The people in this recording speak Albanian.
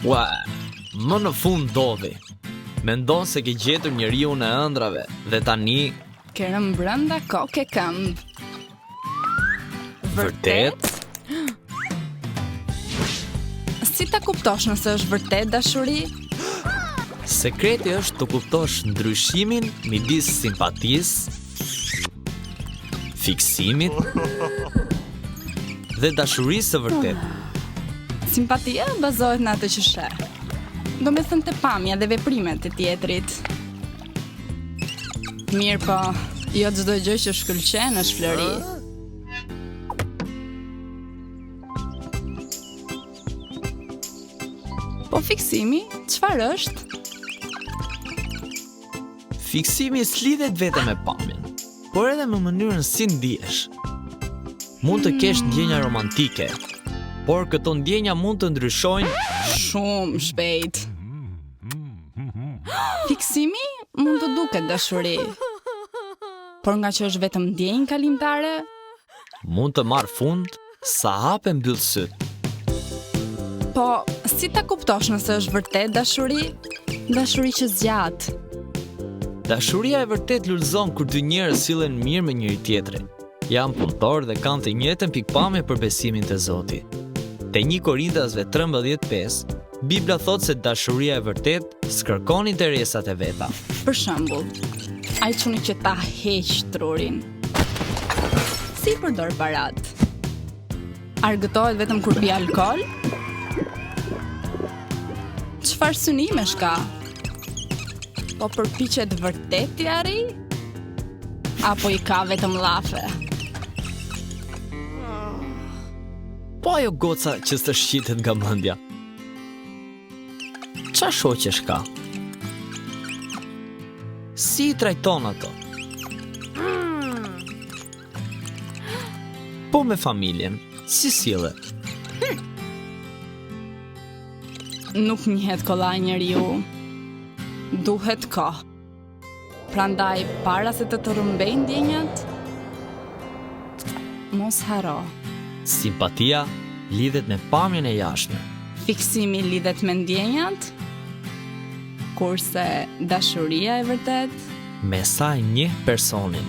Ua, më në fund ndodhi. Mendon se ke gjetur njeriu në ëndrave dhe tani Kerëm brënda kokë këmbë. vërtet? Si ta kuptosh nëse është vërtet dashuri? Sekreti është të kuptosh ndryshimin midis simpatisë, fiksimit dhe dashurisë së vërtetë. Simpatia bazohet në atë që sheh. Do me thënë të pamja dhe veprimet e tjetrit. Mirë po, jo çdo gjë që shkëlqen është flori. Po fiksimi, çfarë është? Fiksimi s'lidhet vetëm me pamjen, por edhe me mënyrën si ndihesh. Mund të kesh ndjenja romantike, por këto ndjenja mund të ndryshojnë Shumë shpejt. Fiksimi mund të duket dashuri, por nga që është vetëm ndjenjë kalimtare, mund të marrë fund sa hape mbyll syt. po si ta kuptosh nëse është vërtet dashuri? Dashuri që zgjat. Dashuria e vërtet lullzon kur dy njerëz sillen mirë me njëri tjetrin. Janë punëtor dhe kanë të njëjtën pikpamje për besimin te Zoti. Te 1 Korintasve 13:5, Bibla thot se dashuria e vërtet s'kërkon interesat e veta. Për shembull, ai çuni që ta heq trurin. Si përdor parat? Argëtohet vetëm kur pi alkool? Çfarë synimesh ka? Po përpiqet vërtet t'i arrijë? Apo i ka vetëm llafe? Po ajo goca që s'të shqitet nga mendja. Qa shoqesh ka? Si i trajton ato? Po me familjen, si sillet? Nuk njihet kollaj njeriu. Duhet kohë. Prandaj, para se të rrëmbejnë ndjenjat, mos haro. Simpatia lidhet me pamjen e jashtme. Fiksimi lidhet me ndjenjat, kurse dashuria e vërtet Me sa e njeh personin.